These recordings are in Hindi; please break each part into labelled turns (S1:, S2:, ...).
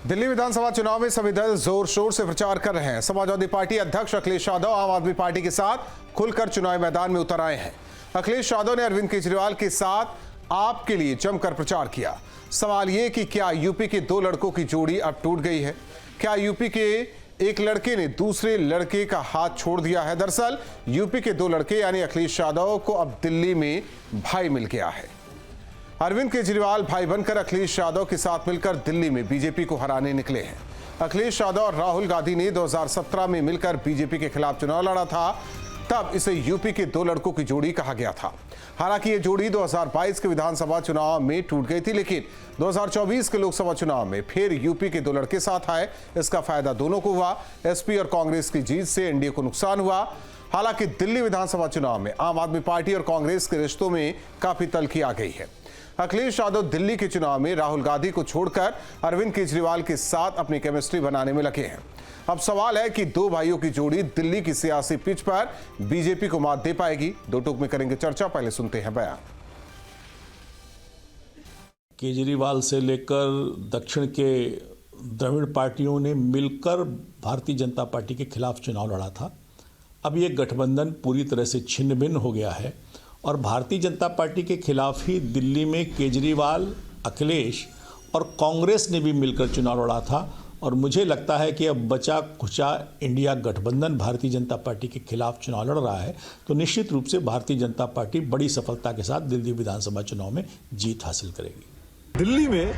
S1: दिल्ली विधानसभा चुनाव में सभी दल जोर शोर से प्रचार कर रहे हैं। समाजवादी पार्टी अध्यक्ष अखिलेश यादव आम आदमी पार्टी के साथ खुलकर चुनावी मैदान में उतर आए हैं। अखिलेश यादव ने अरविंद केजरीवाल के साथ आपके लिए जमकर प्रचार किया। सवाल यह कि क्या यूपी के दो लड़कों की जोड़ी अब टूट गई है? क्या यूपी के एक लड़के ने दूसरे लड़के का हाथ छोड़ दिया है? दरअसल यूपी के दो लड़के यानी अखिलेश यादव को अब दिल्ली में भाई मिल गया है। अरविंद केजरीवाल भाई बनकर अखिलेश यादव के साथ मिलकर दिल्ली में बीजेपी को हराने निकले हैं। अखिलेश यादव और राहुल गांधी ने 2017 में मिलकर बीजेपी के खिलाफ चुनाव लड़ा था। तब इसे यूपी के दो लड़कों की जोड़ी कहा गया था। हालांकि ये जोड़ी 2022 के विधानसभा चुनाव में टूट गई थी, लेकिन 2024 के लोकसभा चुनाव में फिर यूपी के दो लड़के साथ आए। इसका फायदा दोनों को हुआ। एसपी और कांग्रेस की जीत से एनडीए को नुकसान हुआ। हालांकि दिल्ली विधानसभा चुनाव में आम आदमी पार्टी और कांग्रेस के रिश्तों में काफी तल्खी आ गई है। अखिलेश यादव दिल्ली के चुनाव में राहुल गांधी को छोड़कर अरविंद केजरीवाल के साथ अपनी केमिस्ट्री बनाने में लगे हैं। अब सवाल है कि दो भाइयों की जोड़ी दिल्ली की सियासी पिच पर बीजेपी को मात दे पाएगी। दो टूक में करेंगे चर्चा, पहले सुनते हैं बयान।
S2: केजरीवाल से लेकर दक्षिण के द्रविड़ पार्टियों ने मिलकर भारतीय जनता पार्टी के खिलाफ चुनाव लड़ा था। अब ये गठबंधन पूरी तरह से छिन्न भिन्न हो गया है और भारतीय जनता पार्टी के खिलाफ ही दिल्ली में केजरीवाल, अखिलेश और कांग्रेस ने भी मिलकर चुनाव लड़ा था। और मुझे लगता है कि अब बचा खुचा इंडिया गठबंधन भारतीय जनता पार्टी के खिलाफ चुनाव लड़ रहा है, तो निश्चित रूप से भारतीय जनता पार्टी बड़ी सफलता के साथ दिल्ली विधानसभा चुनाव में जीत हासिल करेगी।
S3: दिल्ली में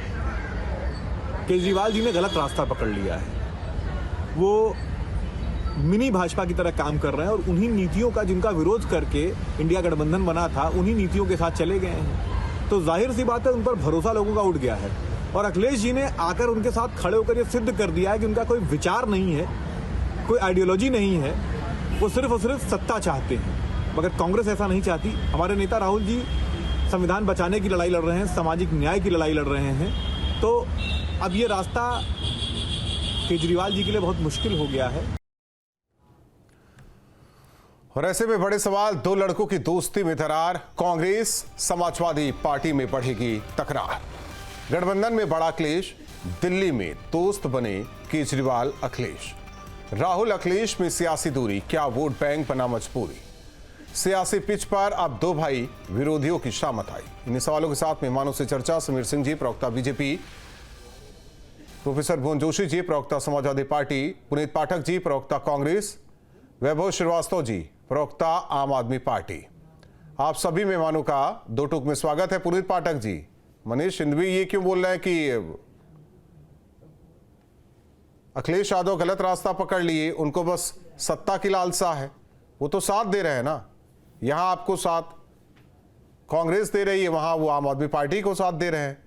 S3: केजरीवाल जी ने गलत रास्ता पकड़ लिया है। वो मिनी भाजपा की तरह काम कर रहे हैं और उन्हीं नीतियों का जिनका विरोध करके इंडिया गठबंधन बना था, उन्हीं नीतियों के साथ चले गए हैं। तो जाहिर सी बात है, उन पर भरोसा लोगों का उठ गया है। और अखिलेश जी ने आकर उनके साथ खड़े होकर ये सिद्ध कर दिया है कि उनका कोई विचार नहीं है, कोई आइडियोलॉजी नहीं है। वो सिर्फ और सिर्फ सत्ता चाहते हैं, मगर कांग्रेस ऐसा नहीं चाहती। हमारे नेता राहुल जी संविधान बचाने की लड़ाई लड़ रहे हैं, सामाजिक न्याय की लड़ाई लड़ रहे हैं। तो अब ये रास्ता केजरीवाल जी के लिए बहुत मुश्किल हो गया है।
S1: और ऐसे में बड़े सवाल, दो लड़कों की दोस्ती में दरार, कांग्रेस समाजवादी पार्टी में बढ़ेगी तकरार। गठबंधन में बड़ा क्लेश, दिल्ली में दोस्त बने केजरीवाल अखिलेश। राहुल अखिलेश में सियासी दूरी, क्या वोट बैंक बना मजबूरी? सियासी पिच पर अब दो भाई विरोधियों की शामत आई। इन सवालों के साथ मेहमानों से चर्चा। समीर सिंह जी, प्रवक्ता बीजेपी, प्रोफेसर भुवन जोशी जी, प्रवक्ता समाजवादी पार्टी, पुनीत पाठक जी, प्रवक्ता कांग्रेस, वैभव श्रीवास्तव जी, प्रवक्ता आम आदमी पार्टी। आप सभी मेहमानों का दो टूक में स्वागत है। पुनीत पाठक जी, मनीष सिंघवी ये क्यों बोल रहे हैं कि अखिलेश यादव गलत रास्ता पकड़ लिए, उनको बस सत्ता की लालसा है? वो तो साथ दे रहे हैं ना। यहां आपको साथ कांग्रेस दे रही है, वहां वो आम आदमी पार्टी को साथ दे रहे हैं।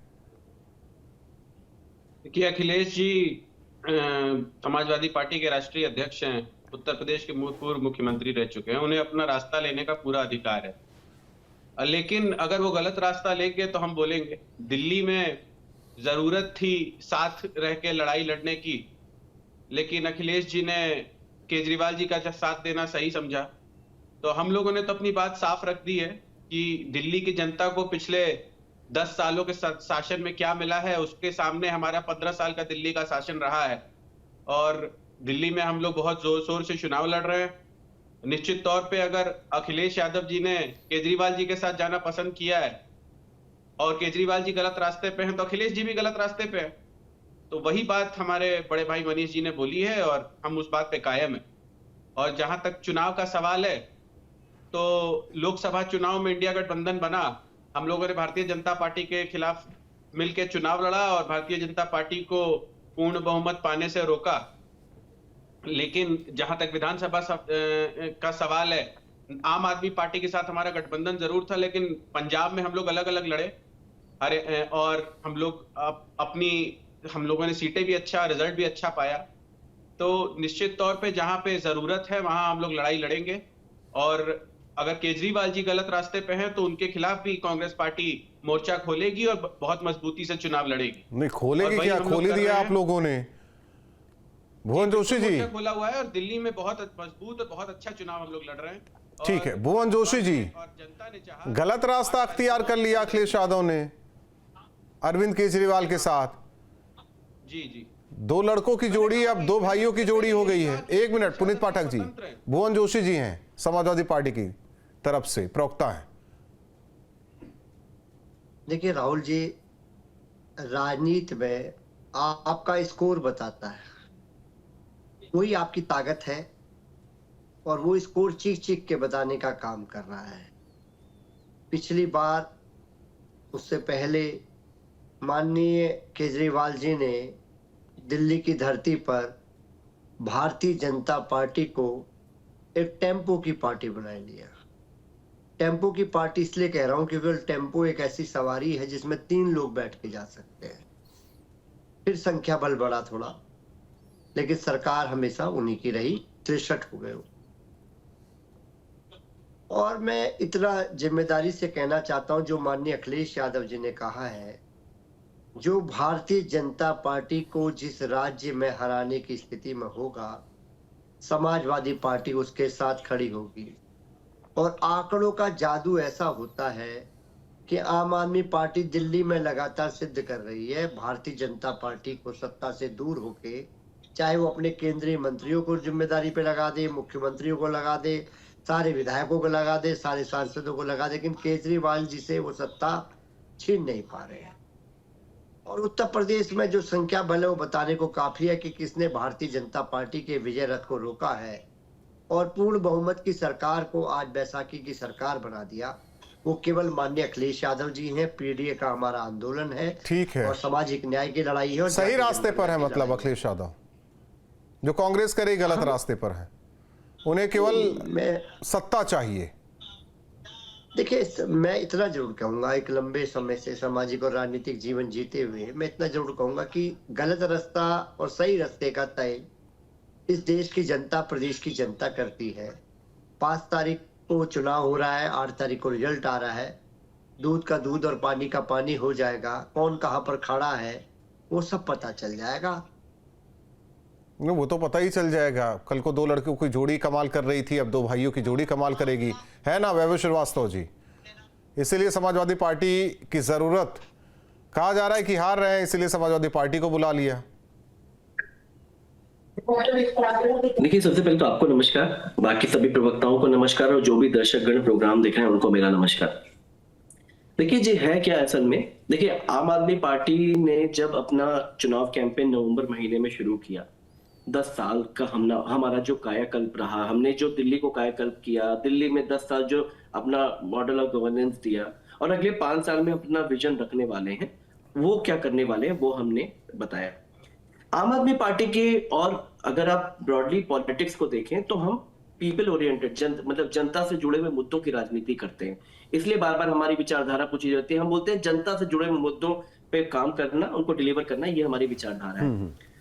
S4: देखिए, अखिलेश जी समाजवादी पार्टी के राष्ट्रीय अध्यक्ष हैं, उत्तर प्रदेश के पूर्व मुख्यमंत्री रह चुके हैं। उन्हें अपना रास्ता लेने का पूरा अधिकार है। लेकिन अगर वो गलत रास्ता लेंगे तो हम बोलेंगे। दिल्ली में जरूरत थी साथ रह के लड़ाई लड़ने की, लेकिन अखिलेश जी ने केजरीवाल जी का साथ देना सही समझा। तो हम लोगों ने तो अपनी बात साफ रख दी है कि दिल्ली की जनता को पिछले 10 सालों के शासन में क्या मिला है, उसके सामने हमारा 15 साल का दिल्ली का शासन रहा है। और दिल्ली में हम लोग बहुत जोर शोर से चुनाव लड़ रहे हैं। निश्चित तौर पे अगर अखिलेश यादव जी ने केजरीवाल जी के साथ जाना पसंद किया है और केजरीवाल जी गलत रास्ते पे हैं, तो अखिलेश जी भी गलत रास्ते पे हैं। तो वही बात हमारे बड़े भाई मनीष जी ने बोली है और हम उस बात पे कायम है। और जहां तक चुनाव का सवाल है, तो लोकसभा चुनाव में इंडिया गठबंधन बना। हम लोगों ने भारतीय जनता पार्टी के खिलाफ मिलकर चुनाव लड़ा और भारतीय जनता पार्टी को पूर्ण बहुमत पाने से रोका। लेकिन जहां तक विधानसभा का सवाल है, आम आदमी पार्टी के साथ हमारा गठबंधन जरूर था, लेकिन पंजाब में हम लोग अलग अलग लड़े। अरे और हम लोगों ने सीटें भी अच्छा, रिजल्ट भी अच्छा पाया। तो निश्चित तौर पे जहां पे जरूरत है वहां हम लोग लड़ाई लड़ेंगे। और अगर केजरीवाल जी गलत रास्ते पे हैं तो उनके खिलाफ भी कांग्रेस पार्टी मोर्चा खोलेगी और बहुत मजबूती से चुनाव लड़ेगी।
S1: नहीं खोलेगी क्या? खोल ही दिया आप लोगों ने। भुवन जोशी जी,
S4: बोला हुआ है और दिल्ली में बहुत मजबूत और बहुत अच्छा चुनाव हम लोग लड़ रहे हैं।
S1: ठीक है भुवन जोशी जी, गलत रास्ता अख्तियार कर लिया अखिलेश यादव ने अरविंद केजरीवाल के साथ।
S4: जी जी
S1: दो लड़कों की जोड़ी अब दो भाइयों की जोड़ी हो गई है। एक मिनट, पुनीत पाठक जी, भुवन जोशी जी हैं समाजवादी पार्टी की तरफ से, प्रवक्ता हैं।
S5: देखिए राहुल जी, राजनीति में आपका स्कोर बताता है, वही आपकी ताकत है और वो स्कोर चीख चीख के बताने का काम कर रहा है। पिछली बार, उससे पहले माननीय केजरीवाल जी ने दिल्ली की धरती पर भारतीय जनता पार्टी को एक टेम्पो की पार्टी बना लिया। टेम्पो की पार्टी इसलिए कह रहा हूं क्योंकि टेम्पो एक ऐसी सवारी है जिसमें 3 लोग बैठ के जा सकते हैं। फिर संख्या बल बढ़ा थोड़ा, लेकिन सरकार हमेशा उन्हीं की रही, 63 हो गए। और मैं इतना जिम्मेदारी से कहना चाहता हूं, जो माननीय अखिलेश यादव जी ने कहा है, जो भारतीय जनता पार्टी को जिस राज्य में हराने की स्थिति में होगा, समाजवादी पार्टी उसके साथ खड़ी होगी। और आंकड़ों का जादू ऐसा होता है कि आम आदमी पार्टी दिल्ली में लगातार सिद्ध कर रही है भारतीय जनता पार्टी को सत्ता से दूर होके, चाहे वो अपने केंद्रीय मंत्रियों को जिम्मेदारी पे लगा दे, मुख्यमंत्रियों को लगा दे, सारे विधायकों को लगा दे, सारे सांसदों को लगा दे, लेकिन केजरीवाल जी से वो सत्ता छीन नहीं पा रहे हैं। और उत्तर प्रदेश में जो संख्या बल है वो बताने को काफी है कि किसने भारतीय जनता पार्टी के विजय रथ को रोका है और पूर्ण बहुमत की सरकार को आज बैसाखी की सरकार बना दिया। वो केवल माननीय अखिलेश यादव जी हैं। पीडीए का हमारा आंदोलन है,
S1: ठीक है,
S5: और सामाजिक न्याय की लड़ाई है, और
S1: सही रास्ते पर है। मतलब अखिलेश यादव जो कांग्रेस करे गलत रास्ते पर है, उन्हें केवल सत्ता चाहिए।
S5: देखिए, मैं इतना जरूर कहूंगा, एक लंबे समय से सामाजिक और राजनीतिक जीवन जीते हुए मैं इतना जरूर कहूंगा कि गलत रास्ता और सही रास्ते का तय इस देश की जनता, प्रदेश की जनता करती है। 5 तारीख को चुनाव हो रहा है, 8 तारीख को रिजल्ट आ रहा है। दूध का दूध और पानी का पानी हो जाएगा। कौन कहां पर खड़ा है वो सब पता चल जाएगा।
S1: वो तो पता ही चल जाएगा। कल को 2 लड़कियों की जोड़ी कमाल कर रही थी, अब 2 भाइयों की जोड़ी कमाल करेगी, है ना वैभव श्रीवास्तव जी? इसीलिए समाजवादी पार्टी की जरूरत, कहा जा रहा है कि हार रहे हैं, इसीलिए समाजवादी पार्टी को बुला लिया।
S6: देखिए, सबसे पहले तो आपको नमस्कार, बाकी सभी प्रवक्ताओं को नमस्कार, और जो भी दर्शकगण प्रोग्राम देख रहे हैं उनको मेरा नमस्कार। देखिए, जी है क्या असल में, देखिए आम आदमी पार्टी ने जब अपना चुनाव कैंपेन नवंबर महीने में शुरू किया, 10 साल का हमारा जो कायाकल्प रहा, हमने जो दिल्ली को कायाकल्प किया, दिल्ली में 10 साल जो अपना मॉडल ऑफ गवर्नेंस दिया, और अगले 5 साल में अपना विजन रखने वाले हैं, वो क्या करने वाले हैं वो हमने बताया। आम आदमी पार्टी के, और अगर आप ब्रॉडली पॉलिटिक्स को देखें तो हम पीपल ओरिएंटेड, मतलब जनता से जुड़े हुए मुद्दों की राजनीति करते हैं। इसलिए बार बार हमारी विचारधारा पूछी जाती है। हम बोलते हैं जनता से जुड़े हुए मुद्दों पे काम करना, उनको डिलीवर करना, ये हमारी विचारधारा है।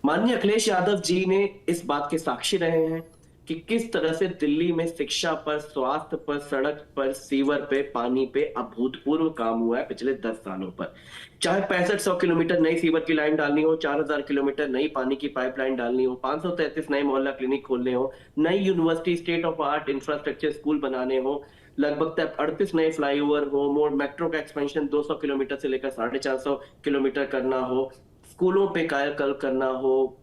S6: माननीय अखिलेश यादव जी ने इस बात के साक्षी रहे हैं कि किस तरह से दिल्ली में शिक्षा पर, स्वास्थ्य पर, सड़क पर, सीवर पे, पानी पे अभूतपूर्व काम हुआ है पिछले 10 सालों पर। चाहे 6500 किलोमीटर नई सीवर की लाइन डालनी हो, 4000 किलोमीटर नई पानी की पाइपलाइन डालनी हो, 533 नए मोहल्ला क्लिनिक खोलने हो, नई university state of art infrastructure school बनाने हो, लगभग 38 नए फ्लाईओवर हो, मोर मेट्रो का एक्सपेंशन 200 किलोमीटर से लेकर 450 किलोमीटर करना हो, स्कूलों पे कायाकल्प करना हो,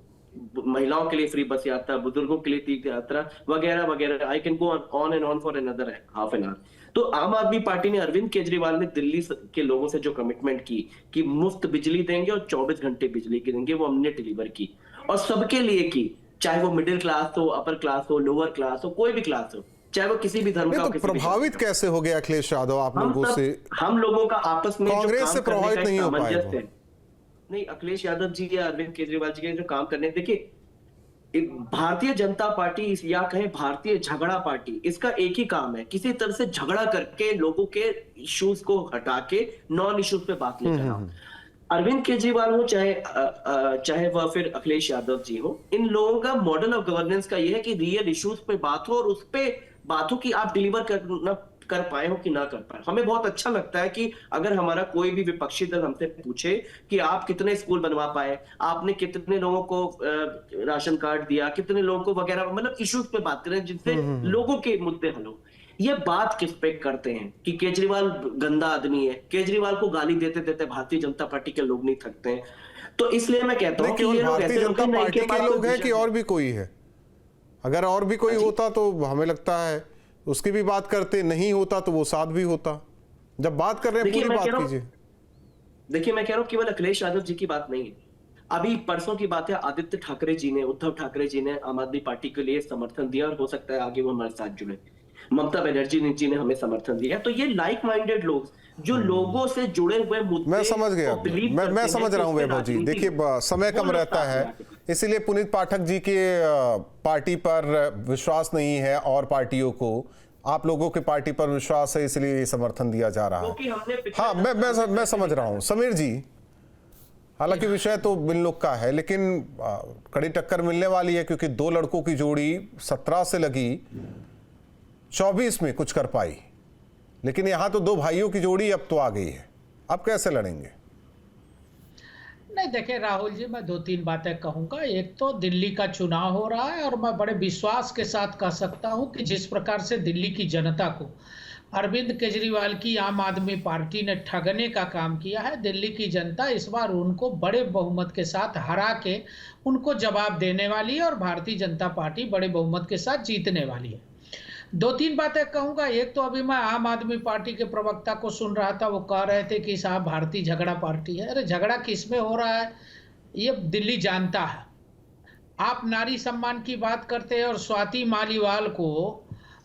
S6: महिलाओं के लिए फ्री बस यात्रा, बुजुर्गों के लिए तीर्थ यात्रा वगैरह वगैरह। I can go on and on for another half an hour. तो आम आदमी पार्टी ने, अरविंद केजरीवाल ने दिल्ली के लोगों से जो कमिटमेंट की कि मुफ्त बिजली देंगे और 24 घंटे बिजली की देंगे, वो हमने डिलीवर की, और सबके लिए की, चाहे वो मिडिल क्लास हो, अपर क्लास हो, लोअर क्लास हो, कोई भी क्लास हो, चाहे वो किसी भी धर्म का हो।
S1: तो प्रभावित कैसे हो गया अखिलेश यादव आप लोगों से?
S6: हम लोगों का आपस में
S1: कांग्रेस से प्रभावित नहीं हो पाए।
S6: नहीं, अखिलेश यादव जी या अरविंद केजरीवाल जी के जो काम करने, देखिए भारतीय जनता पार्टी या कहें भारतीय झगड़ा पार्टी, इसका एक ही काम है, किसी तरह से झगड़ा करके लोगों के इश्यूज को हटा के नॉन इश्यूज पे बात लेकर आओ। अरविंद केजरीवाल हो चाहे वह फिर अखिलेश यादव जी हो, इन लोगों का मॉडल ऑफ गवर्नेंस का यह है कि रियल इश्यूज पे बात हो और उस पे बात हो कि आप डिलीवर कर पाए हो कि ना कर पाए। हमें बहुत अच्छा लगता है कि अगर हमारा कोई भी विपक्षी दल हमसे पूछे कि आप कितने स्कूल बनवा पाए, आपने कितने लोगों को राशन कार्ड दिया, कितने लोगों को वगैरह, मतलब इश्यूज पे बात करें जिससे लोगों के मुद्दे हल हो। ये बात किस पे करते हैं कि केजरीवाल गंदा आदमी है, केजरीवाल को गाली देते देते भारतीय जनता पार्टी के लोग नहीं थकते हैं। तो इसलिए मैं कहता हूं कि
S1: केवल
S6: ये लोग
S1: भारतीय
S6: ऐसे
S1: जनता
S6: लोग हैं
S1: पार्टी
S6: जिनके
S1: के
S6: पास
S1: लोग हैं
S6: कोई
S1: कि और भी कोई है? अगर और भी कोई होता तो हमें लगता है उसकी भी बात करते, नहीं होता तो वो साथ भी होता। जब बात कर रहे हैं पूरी बात कीजिए।
S6: देखिए मैं कह रहा हूं केवल अखिलेश यादव जी की बात नहीं है। अभी परसों की बात है, आदित्य ठाकरे जी ने, उद्धव ठाकरे जी ने आम आदमी पार्टी के लिए समर्थन दिया और हो सकता है आगे वो हमारे साथ जुड़े। ममता बनर्जी जी ने हमें समर्थन दिया। तो ये लाइक माइंडेड लोग जो लोगों से जुड़े हुए मुद्दे
S1: मैं समझ गया,
S6: को believe करते
S1: मैं
S6: हैं
S1: समझ
S6: कि
S1: रहा हूं
S6: उससे
S1: वैभव जी।
S6: राजनीति
S1: देखिए समय
S6: वो
S1: कम
S6: लोग
S1: रहता
S6: साथ में
S1: है,
S6: आके करते हैं।
S1: इसीलिए पुनीत पाठक जी के पार्टी पर विश्वास नहीं है और पार्टियों को, आप लोगों के पार्टी पर विश्वास है, इसलिए ये समर्थन दिया जा रहा
S6: क्योंकि हमने
S1: है।
S6: पिछले
S1: हाँ, मैं समझ रहा हूँ समीर जी। हालांकि विषय तो इन लोग का है, लेकिन कड़ी टक्कर मिलने वाली है, क्योंकि दो लड़कों की जोड़ी 17 से लगी 24 में कुछ कर पाई, लेकिन यहां तो दो भाइयों की जोड़ी अब तो आ गई है। अब कैसे लड़ेंगे?
S7: नहीं देखिए राहुल जी, मैं दो तीन बातें कहूंगा। एक तो दिल्ली का चुनाव हो रहा है और मैं बड़े विश्वास के साथ कह सकता हूं कि जिस प्रकार से दिल्ली की जनता को अरविंद केजरीवाल की आम आदमी पार्टी ने ठगने का काम किया है, दिल्ली की जनता इस बार उनको बड़े बहुमत के साथ हरा के उनको जवाब देने वाली है और भारतीय जनता पार्टी बड़े बहुमत के साथ जीतने वाली है। दो तीन बातें कहूंगा। एक तो अभी मैं आम आदमी पार्टी के प्रवक्ता को सुन रहा था, वो कह रहे थे कि साहब भारतीय झगड़ा पार्टी है। अरे झगड़ा किस में हो रहा है ये दिल्ली जानता है। आप नारी सम्मान की बात करते हैं और स्वाति मालीवाल को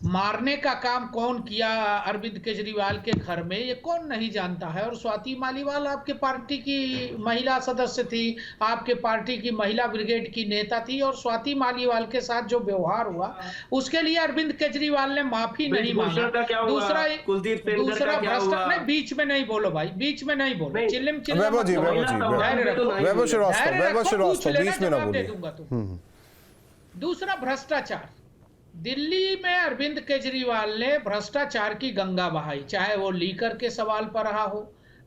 S7: मारने का काम कौन किया अरविंद केजरीवाल के घर में, ये कौन नहीं जानता है। और स्वाति मालीवाल आपके पार्टी की महिला सदस्य थी, आपके पार्टी की महिला ब्रिगेड की नेता थी, और स्वाति मालीवाल के साथ जो व्यवहार हुआ उसके लिए अरविंद केजरीवाल ने माफी नहीं मांगा। दूसरा भ्रष्टाचार नहीं, बीच में नहीं बोलो भाई, बीच में नहीं बोलो, चिल्लम चिल्लम
S1: वैभव श्रीवास्तव बीच में ना बोलिए।
S7: दूसरा भ्रष्टाचार, दिल्ली में अरविंद केजरीवाल ने भ्रष्टाचार की गंगा बहाई, चाहे वो लीकर के सवाल पर रहा हो,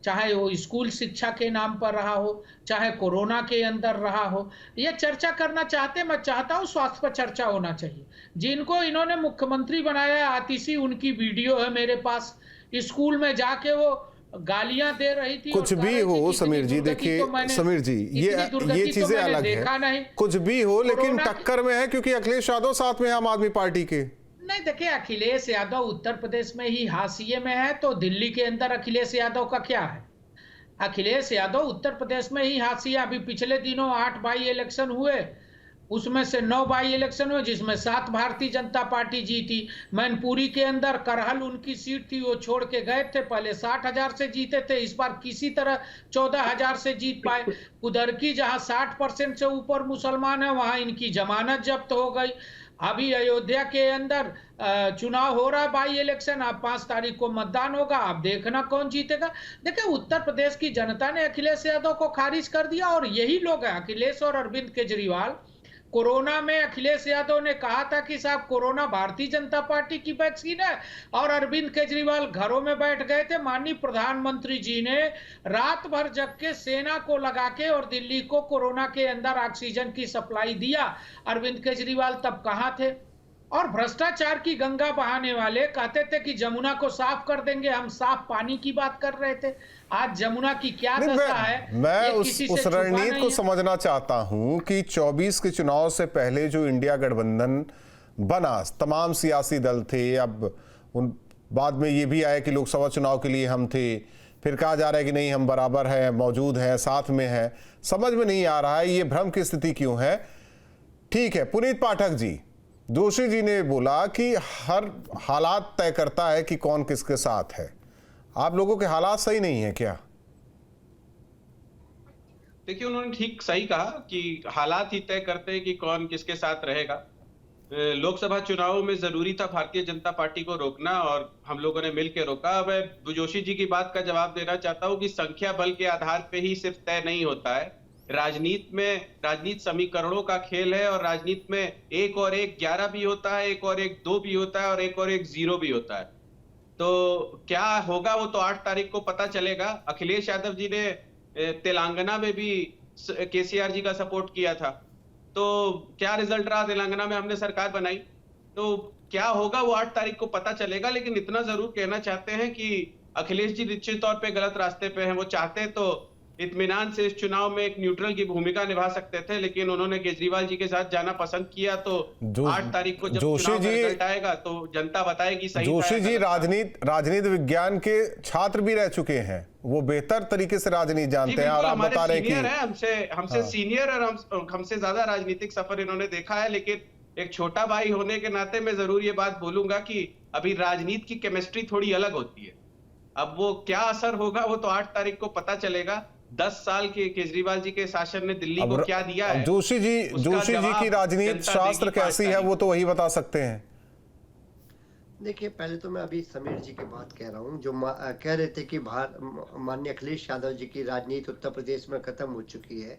S7: चाहे वो स्कूल शिक्षा के नाम पर रहा हो, चाहे कोरोना के अंदर रहा हो। ये चर्चा करना चाहते, मैं चाहता हूं स्वास्थ्य पर चर्चा होना चाहिए। जिनको इन्होंने मुख्यमंत्री बनाया, आतिशी उनकी वीडियो है मेरे पास, स्कूल में जाके वो गालियां दे रही थी।
S1: कुछ भी हो समीर जी, देखिए समीर जी, ये चीजें अलग है। कुछ भी हो, लेकिन टक्कर में है क्योंकि अखिलेश यादव साथ में आम आदमी पार्टी के।
S7: नहीं देखिए, अखिलेश यादव उत्तर प्रदेश में ही हाशिए में है, तो दिल्ली के अंदर अखिलेश यादव का क्या है? अखिलेश यादव उत्तर प्रदेश में ही हाशिया। अभी पिछले दिनों 8 बाई इलेक्शन हुए, उसमें से 9 बाई इलेक्शन हुए जिसमें 7 भारतीय जनता पार्टी जीती। मैनपुरी के अंदर करहल उनकी सीट थी, वो छोड़ के गए थे। पहले 60,000 से जीते थे, इस बार किसी तरह 14,000 से जीत पाए। उधर की जहां 60% से ऊपर मुसलमान है, वहां इनकी जमानत जब्त हो गई। अभी अयोध्या के अंदर चुनाव हो रहा है, बाई इलेक्शन। अब 5 तारीख को मतदान होगा, आप देखना कौन जीतेगा। देखिए, उत्तर प्रदेश की जनता ने अखिलेश यादव को खारिज कर दिया, और यही लोग हैं अखिलेश और अरविंद केजरीवाल। कोरोना में अखिलेश यादव ने कहा था कि साहब कोरोना भारतीय जनता पार्टी की वैक्सीन है, और अरविंद केजरीवाल घरों में बैठ गए थे। माननीय प्रधानमंत्री जी ने रात भर जग के सेना को लगा के और दिल्ली को कोरोना के अंदर ऑक्सीजन की सप्लाई दिया। अरविंद केजरीवाल तब कहां थे? और भ्रष्टाचार की गंगा बहाने वाले कहते थे कि जमुना को साफ कर देंगे, हम साफ पानी की बात कर रहे थे। आज जमुना की क्या दशा है,
S1: मैं उस रणनीति को समझना चाहता हूं कि 24 के चुनाव से पहले जो इंडिया गठबंधन बना, तमाम सियासी दल थे। अब उन बाद में ये भी आया कि लोकसभा चुनाव के लिए हम थे, फिर कहा जा रहा है कि नहीं हम बराबर है, मौजूद है, साथ में है। समझ में नहीं आ रहा है ये भ्रम की स्थिति क्यों है। ठीक है, पुनीत पाठक जी, जोशी जी ने बोला कि हर हालात तय करता है कि कौन किसके साथ है। आप लोगों के हालात सही नहीं है क्या?
S4: देखिए, उन्होंने ठीक सही कहा कि हालात ही तय करते हैं कि कौन किसके साथ रहेगा। लोकसभा चुनाव में जरूरी था भारतीय जनता पार्टी को रोकना, और हम लोगों ने मिलकर रोका। मैं जोशी जी की बात का जवाब देना चाहता हूं कि संख्या बल के आधार पे ही सिर्फ तय नहीं होता है। राजनीति समीकरणों का खेल है, और राजनीति में 1 और 1 11 भी होता है, 1 और 1 2 भी होता है, और 1 और 1 0 भी होता है। तो क्या होगा वो तो 8 तारीख को पता चलेगा। अखिलेश यादव जी ने तेलंगाना में भी केसीआर जी का सपोर्ट किया था, तो क्या रिजल्ट रहा? तेलंगाना में हमने सरकार बनाई, तो क्या होगा वो 8 तारीख को पता चलेगा। लेकिन इतना जरूर कहना चाहते हैं कि अखिलेश जी निश्चित तौर पे गलत रास्ते पे हैं। वो चाहते तो इत्मीनान से इस चुनाव में एक न्यूट्रल की भूमिका निभा सकते थे, लेकिन उन्होंने केजरीवाल जी के साथ जाना पसंद किया। तो 8 तारीख को जब चुनाव का रिजल्ट आएगा तो जनता बताएगी सही।
S1: जोशी जी राजनीति विज्ञान के छात्र भी रह चुके हैं, वो बेहतर तरीके से राजनीति जानते हैं, और आप बता रहे हैं कि
S4: हमसे सीनियर और हमसे ज्यादा राजनीतिक सफर इन्होंने देखा है। लेकिन एक छोटा भाई होने के नाते मैं जरूर ये बात बोलूंगा कि अभी राजनीति की केमिस्ट्री थोड़ी अलग होती है। अब वो क्या असर होगा वो तो 8 तारीख को पता चलेगा। 10 साल के केजरीवाल जी के शासन ने दिल्ली को क्या दिया है।
S1: जोशी जी की राजनीति शास्त्र कैसी है वो तो वही बता सकते हैं।
S5: देखिए, पहले तो मैं अभी समीर जी की बात कह रहा हूँ, जो कह रहे थे कि माननीय अखिलेश यादव जी की राजनीति उत्तर प्रदेश में खत्म हो चुकी है।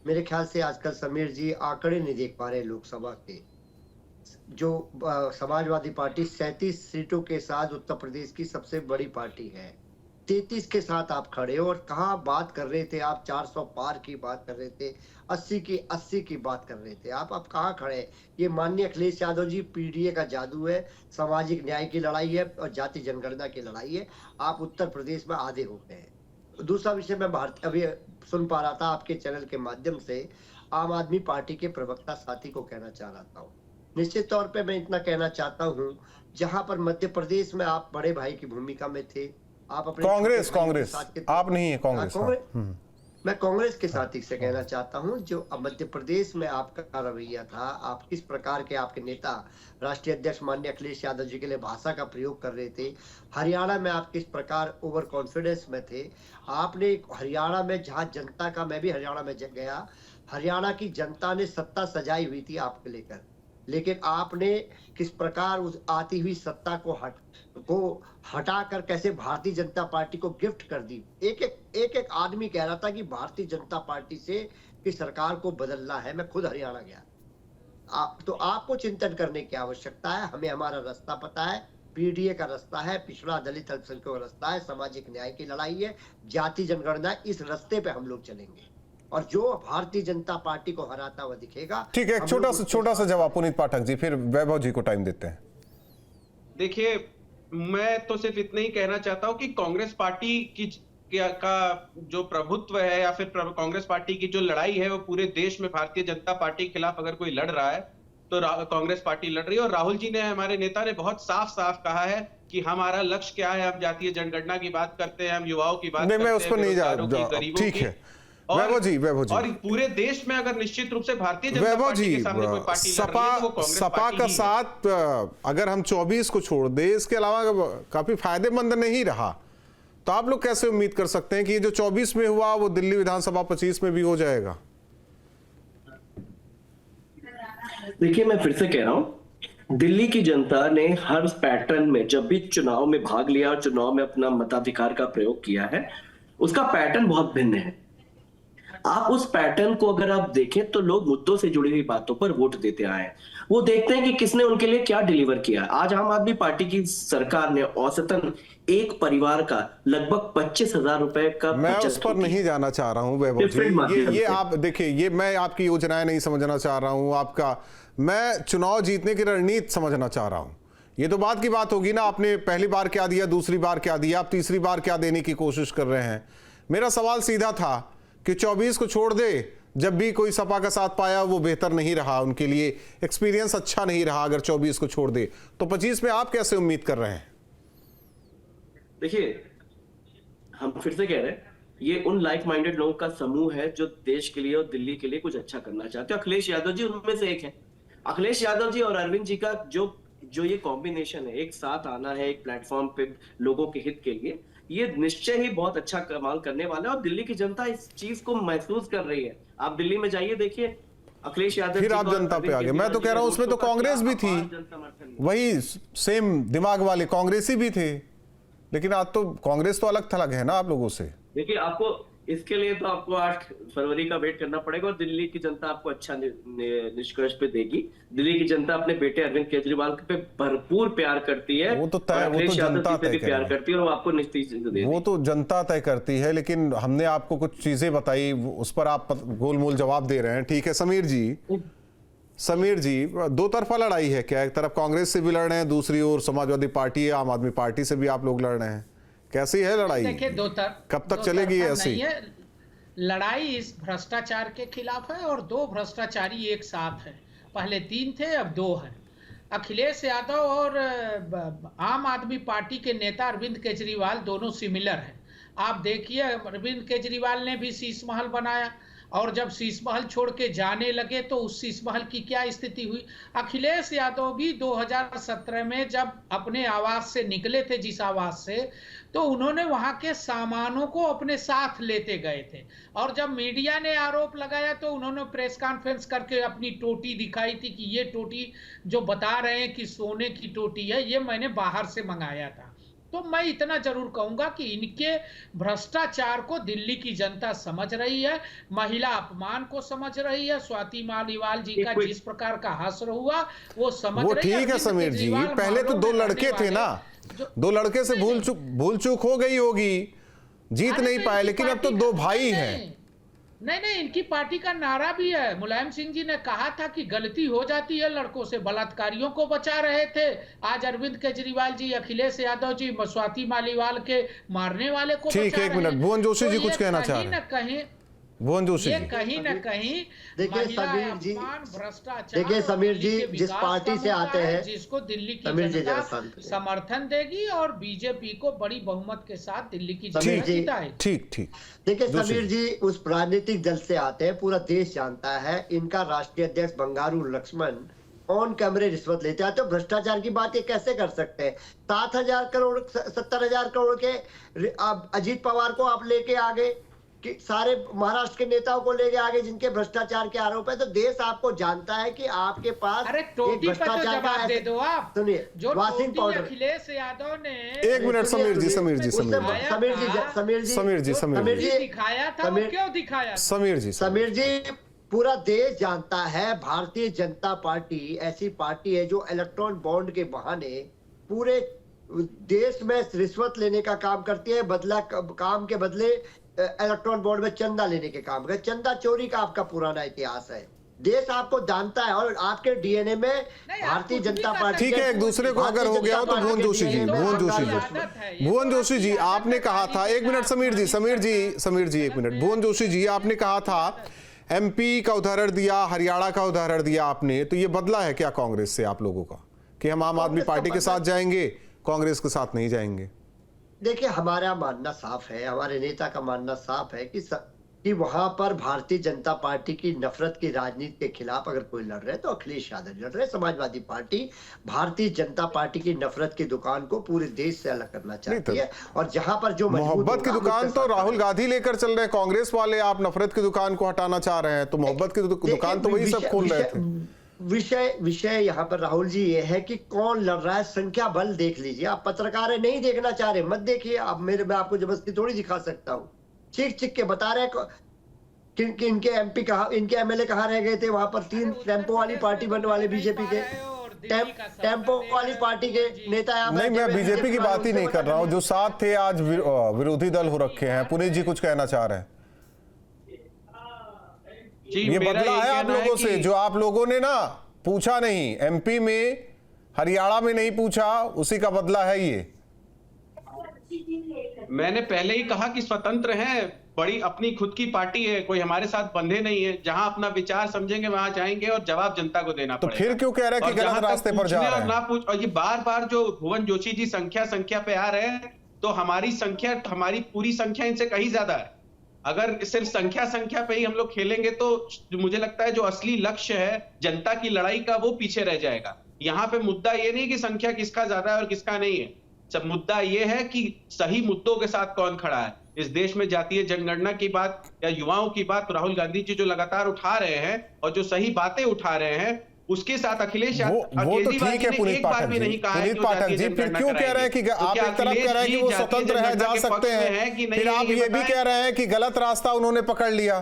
S5: मेरे ख्याल से आजकल समीर जी आंकड़े नहीं देख पा रहे लोकसभा के। जो समाजवादी पार्टी 37 सीटों के साथ उत्तर प्रदेश की सबसे बड़ी पार्टी है, 33 के साथ आप खड़े हो, और कहाँ बात कर रहे थे आप 400 पार की बात कर रहे थे, 80 की बात कर रहे थे आप कहाँ खड़े। ये माननीय अखिलेश यादव जी पीडीए का जादू है, सामाजिक न्याय की लड़ाई है और जाति जनगणना की लड़ाई है। आप उत्तर प्रदेश में आधे हो गए हैं। दूसरा विषय मैं अभी सुन पा रहा था आपके चैनल के माध्यम से, आम आदमी पार्टी के प्रवक्ता साथी को कहना चाह रहा हूँ। निश्चित तौर पे मैं इतना कहना चाहता हूँ, जहां पर मध्य प्रदेश में आप बड़े भाई की भूमिका में थे, आप अपने
S1: कांग्रेस आप नहीं है कांग्रेस।
S5: मैं कांग्रेस के साथी से कहना चाहता हूं, जो मध्य प्रदेश में आपका रवैया था, आप किस प्रकार के आपके नेता राष्ट्रीय अध्यक्ष माननीय अखिलेश यादव जी के लिए भाषा का प्रयोग कर रहे थे, हरियाणा में आप किस प्रकार ओवर कॉन्फिडेंस में थे। आपने हरियाणा में, जहां जनता का, मैं भी हरियाणा में गया, हरियाणा की जनता ने सत्ता सजाई हुई थी आपके लेकर, लेकिन आपने किस प्रकार उस आती हुई सत्ता को हटाकर कैसे भारतीय जनता पार्टी को गिफ्ट कर दी। एक आदमी कह रहा था कि भारतीय जनता पार्टी से की सरकार को बदलना है। मैं खुद हरियाणा गया। तो आपको चिंतन करने की आवश्यकता है। हमें हमारा रास्ता पता है, पीडीए का रास्ता है, पिछड़ा दलित अल्पसंख्यकों का रास्ता है, सामाजिक न्याय की लड़ाई है, जाति जनगणना, इस रास्ते पे हम लोग चलेंगे और जो भारतीय जनता पार्टी को हराता हुआ दिखेगा।
S1: ठीक है, एक छोटा सा जवाब पुनीत पाठक जी, फिर वैभव जी को टाइम देते हैं।
S4: देखिए, मैं तो सिर्फ इतना ही कहना चाहता हूं कि कांग्रेस पार्टी का जो प्रभुत्व है या फिर कांग्रेस पार्टी की जो लड़ाई है वो पूरे देश में भारतीय जनता पार्टी के खिलाफ अगर कोई लड़ रहा है तो कांग्रेस पार्टी लड़ रही है। और राहुल जी ने, हमारे नेता ने बहुत साफ साफ कहा है कि हमारा लक्ष्य क्या है। हम जातीय जनगणना की बात करते हैं, हम युवाओं की बात करते हैं,
S1: मैं उस पर नहीं जा रहा। ठीक है वैभव जी।
S4: और पूरे देश में अगर निश्चित रूप से भारतीय जनता पार्टी के सामने कोई पार्टी लड़ रही है तो वो कांग्रेस
S1: सपा का साथ अगर हम 24 को छोड़ दे, इसके अलावा काफी फायदेमंद नहीं रहा, तो आप लोग कैसे उम्मीद कर सकते हैं कि ये जो 24 में हुआ वो दिल्ली विधानसभा 25 में भी हो जाएगा?
S6: देखिए, मैं फिर से कह रहा हूं, दिल्ली की जनता ने हर पैटर्न में जब भी चुनाव में भाग लिया और चुनाव में अपना मताधिकार का प्रयोग किया है, उसका पैटर्न बहुत भिन्न है। आप उस पैटर्न को अगर आप देखें तो लोग मुद्दों से जुड़ी हुई बातों पर वोट देते आए हैं। वो देखते हैं कि किसने उनके लिए क्या डिलीवर किया। आज आम आदमी पार्टी की सरकार ने औसतन एक परिवार का लगभग 25,000 रुपए का,
S1: मैं उस पर नहीं जाना चाह रहा हूं वैभव जी। ये आप देखिए, ये मैं आपकी योजनाएं नहीं समझना चाह रहा हूं, आपका मैं चुनाव जीतने की रणनीति समझना चाह रहा हूं। ये तो बात की बात होगी ना, आपने पहली बार क्या दिया, दूसरी बार क्या दिया, आप तीसरी बार क्या देने की कोशिश कर रहे हैं। मेरा सवाल सीधा था कि 24 को छोड़ दे, जब भी कोई सपा का साथ पाया वो बेहतर नहीं रहा, उनके लिए एक्सपीरियंस अच्छा नहीं रहा। अगर 24 को छोड़ दे तो 25 में आप कैसे उम्मीद कर रहे हैं?
S6: देखिए, हम फिर से कह रहे हैं, ये उन लाइक माइंडेड लोगों का समूह है जो देश के लिए और दिल्ली के लिए कुछ अच्छा करना चाहते हैं। अखिलेश यादव जी उनमें से एक है। अखिलेश यादव जी और अरविंद जी का जो ये कॉम्बिनेशन है, एक साथ आना है एक प्लेटफॉर्म पे लोगों के हित के लिए, ये निश्चय ही बहुत अच्छा कमाल करने वाला है। और दिल्ली की जनता इस चीज को महसूस कर रही है। आप दिल्ली में जाइए, देखिए अखिलेश यादव।
S1: फिर आप जनता पे आ गए। मैं तो कह रहा हूं उसमें तो कांग्रेस भी थी, वही सेम दिमाग वाले कांग्रेसी भी थे, लेकिन आज तो कांग्रेस तो अलग थलग है ना आप लोगों से।
S6: देखिए, आपको इसके लिए तो आपको 8 फरवरी का वेट करना पड़ेगा और दिल्ली की जनता आपको अच्छा निष्कर्ष पे देगी। दिल्ली की जनता अपने बेटे अरविंद केजरीवाल पे भरपूर प्यार करती है।
S1: वो तो जनता तय
S6: प्यार करती है और वो आपको निश्चित
S1: वो तो जनता तय करती है, लेकिन हमने आपको कुछ चीजें बताई, उस पर आप गोलमोल जवाब दे रहे हैं। ठीक है समीर जी, दो तरफा लड़ाई है क्या? एक तरफ कांग्रेस से भी लड़ रहे हैं, दूसरी ओर समाजवादी पार्टी है, आम आदमी पार्टी से भी आप लोग लड़ रहे हैं। कैसी है लड़ाई?
S7: देखिए,
S1: कब तक चलेगी ऐसी?
S7: लड़ाई इस भ्रष्टाचार के खिलाफ है और 2 भ्रष्टाचारी एक साथ हैं। पहले 3 थे, अब 2 हैं। अखिलेश यादव और आम आदमी पार्टी के नेता अरविंद केजरीवाल दोनों सिमिलर हैं। आप देखिए, अरविंद केजरीवाल ने भी शीश महल बनाया और जब शीश महल छोड़ के जाने लगे तो उस शीश महल की क्या स्थिति हुई। अखिलेश यादव भी 2017 में जब अपने आवास से निकले थे, जिस आवास से, तो उन्होंने वहां के सामानों को अपने साथ लेते गए थे और जब मीडिया ने आरोप लगाया तो उन्होंने प्रेस कॉन्फ्रेंस करके अपनी टोटी दिखाई थी कि ये टोटी जो बता रहे हैं कि सोने की टोटी है, ये मैंने बाहर से मंगाया था। तो मैं इतना जरूर कहूंगा कि इनके भ्रष्टाचार को दिल्ली की जनता समझ रही है, महिला अपमान को समझ रही है, स्वाति मालीवाल जी का जिस प्रकार का हश्र हुआ वो समझ रही है।
S1: ठीक है समीर जी, पहले तो 2 लड़के थे ना, 2 लड़के से भूल चूक हो गई होगी, जीत नहीं पाए, लेकिन अब तो 2 भाई हैं।
S7: नहीं, इनकी पार्टी का नारा भी है। मुलायम सिंह जी ने कहा था कि गलती हो जाती है लड़कों से, बलात्कारियों को बचा रहे थे। आज अरविंद केजरीवाल जी, अखिलेश यादव जी स्वाति मालीवाल के मारने वाले को बचा रहे हैं।
S1: ठीक, 1 मिनट, भुवन जोशी जी कुछ कहना चाह रहे हैं।
S7: कहीं
S1: भुवन जोशी
S7: ये कहीं न कहीं
S5: देखिए समीर जी,
S7: भ्रष्टाचार,
S5: देखिए समीर जी, जिस पार्टी से आते हैं,
S7: जिसको दिल्ली की जनता समर्थन देगी और बीजेपी को बड़ी बहुमत के साथ दिल्ली की जनता जिताएगी।
S1: ठीक।
S5: देखिए समीर जी, उस राजनीतिक दल से आते हैं, पूरा देश जानता है इनका राष्ट्रीय अध्यक्ष बंगारू लक्ष्मण ऑन कैमरे रिश्वत लेते हैं। तो भ्रष्टाचार की बात ये कैसे कर सकते हैं? 7,000 करोड़ 70,000 करोड़ के अजीत पवार को आप लेके आगे, कि सारे महाराष्ट्र के नेताओं को लेके आगे जिनके भ्रष्टाचार के आरोप है। तो देश आपको जानता है कि आपके पास
S7: एक भ्रष्टाचार का दे दो। आप
S5: सुनिए, वॉशिंग पाउडर,
S7: अखिलेश यादव ने
S1: 1 मिनट समीर जी
S7: दिखाया था, वो क्यों दिखाया?
S5: समीर जी, पूरा देश जानता है भारतीय जनता पार्टी ऐसी पार्टी है जो इलेक्ट्रॉन बॉन्ड के बहाने पूरे देश में रिश्वत लेने का काम करती है, काम के बदले इलेक्ट्रॉन बोर्ड में चंदा लेने के काम कर। चंदा चोरी का आपका पुराना इतिहास है, देश आपको जानता है और आपके डीएनए में भारतीय जनता पार्टी।
S1: ठीक है, एक दूसरे को अगर हो गया हो तो भुवन जोशी जी आपने कहा था, 1 मिनट समीर जी 1 मिनट। भुवन जोशी जी, आपने कहा था, एमपी का उदाहरण दिया, हरियाणा का उदाहरण दिया आपने, तो ये बदला है क्या कांग्रेस से आप लोगों का कि हम आम आदमी पार्टी के साथ जाएंगे, कांग्रेस के साथ नहीं जाएंगे?
S5: देखिए, हमारा मानना साफ है, हमारे नेता का मानना साफ है कि वहां पर भारतीय जनता पार्टी की नफरत की राजनीति के खिलाफ अगर कोई लड़ रहे तो अखिलेश यादव लड़ रहे। समाजवादी पार्टी भारतीय जनता पार्टी की नफरत की दुकान को पूरे देश से अलग करना चाहती है और जहां पर जो
S1: मोहब्बत की दुकान तो राहुल गांधी लेकर चल रहे हैं, कांग्रेस वाले आप नफरत की दुकान को हटाना चाह रहे हैं, तो मोहब्बत की दुकान तो वही सब खोल रहे थे।
S5: विषय यहाँ पर राहुल जी ये है कि कौन लड़ रहा है, संख्या बल देख लीजिए। आप पत्रकार नहीं देखना चाह रहे, मत देखिए। आप मैं आपको जबरदस्ती थोड़ी दिखा सकता हूँ। चीख के बता रहे कि इनके एमपी कहाँ, इनके एमएलए कहाँ रह गए थे। वहां पर 3 टेम्पो वाली पार्टी बनने वाले बीजेपी के टेम्पो वाली पार्टी के नेता।
S1: नहीं, मैं बीजेपी की बात ही नहीं कर रहा हूँ, जो साथ थे आज विरोधी दल हो रखे हैं। पुनीत जी कुछ कहना चाह रहे हैं? ये बदला है आप लोगों से, जो आप लोगों ने ना पूछा नहीं, एमपी में हरियाणा में नहीं पूछा, उसी का बदला है ये।
S4: मैंने पहले ही कहा कि स्वतंत्र हैं, बड़ी अपनी खुद की पार्टी है, कोई हमारे साथ बंधे नहीं है। जहां अपना विचार समझेंगे वहां जाएंगे और जवाब जनता को देना पड़ेगा।
S1: तो फिर क्यों कह रहे हैं कि गलत रास्ते पर जा रहे हैं?
S4: ना पूछ, और ये बार जो भुवन जोशी जी संख्या पे आ रहे हैं, तो हमारी पूरी संख्या इनसे कहीं ज्यादा है। अगर सिर्फ संख्या पे ही हम लोग खेलेंगे तो मुझे लगता है जो असली लक्ष्य है जनता की लड़ाई का, वो पीछे रह जाएगा। यहाँ पे मुद्दा ये नहीं कि संख्या किसका ज्यादा है और किसका नहीं है, सब मुद्दा ये है कि सही मुद्दों के साथ कौन खड़ा है। इस देश में जातीय जनगणना की बात या युवाओं की बात राहुल गांधी जी जो लगातार उठा रहे हैं और जो सही बातें उठा रहे हैं, उसके साथ अखिलेश यादव
S1: वो तो ठीक है। पुनीत पाठक जी फिर क्यों कह रहे हैं कि आप एक तरफ कह रहे हैं कि वो स्वतंत्र है, जा सकते हैं, फिर आप ये भी कह रहे हैं कि गलत रास्ता उन्होंने पकड़ लिया?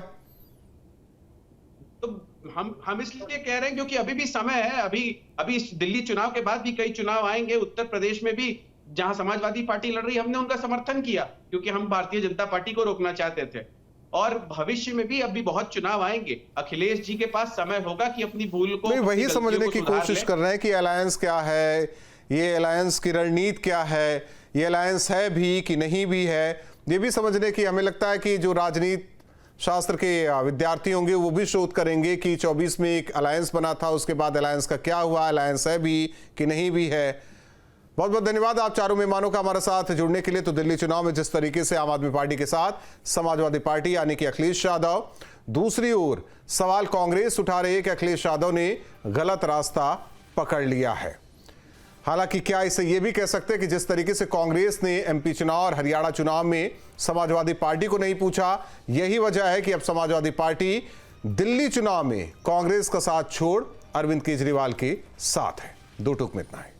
S4: तो हम इसलिए कह रहे हैं क्योंकि अभी भी समय है। अभी दिल्ली चुनाव के बाद भी कई चुनाव आएंगे, उत्तर प्रदेश में भी जहां समाजवादी पार्टी लड़ रही है, हमने उनका समर्थन किया क्योंकि हम भारतीय जनता पार्टी को रोकना चाहते थे। और भविष्य में भी अभी बहुत चुनाव आएंगे। अखिलेश जी के पास समय होगा कि अपनी भूल को,
S1: नहीं, वही समझने की कोशिश कर रहे हैं कि अलायंस क्या है, ये अलायंस की रणनीति क्या है, ये अलायंस है भी कि नहीं भी है, ये भी समझने की हमें लगता है कि जो राजनीति शास्त्र के विद्यार्थी होंगे, वो भी शोध करेंगे कि 24 में एक अलायंस बना था, उसके बाद अलायंस का क्या हुआ, अलायंस है भी कि नहीं भी है। बहुत बहुत धन्यवाद आप चारों मेहमानों का हमारे साथ जुड़ने के लिए। तो दिल्ली चुनाव में जिस तरीके से आम आदमी पार्टी के साथ समाजवादी पार्टी यानी कि अखिलेश यादव, दूसरी ओर सवाल कांग्रेस उठा रही है कि अखिलेश यादव ने गलत रास्ता पकड़ लिया है। हालांकि क्या इसे यह भी कह सकते हैं कि जिस तरीके से कांग्रेस ने एमपी चुनाव और हरियाणा चुनाव में समाजवादी पार्टी को नहीं पूछा, यही वजह है कि अब समाजवादी पार्टी दिल्ली चुनाव में कांग्रेस का साथ छोड़ अरविंद केजरीवाल के साथ है। दो टूक में इतना है।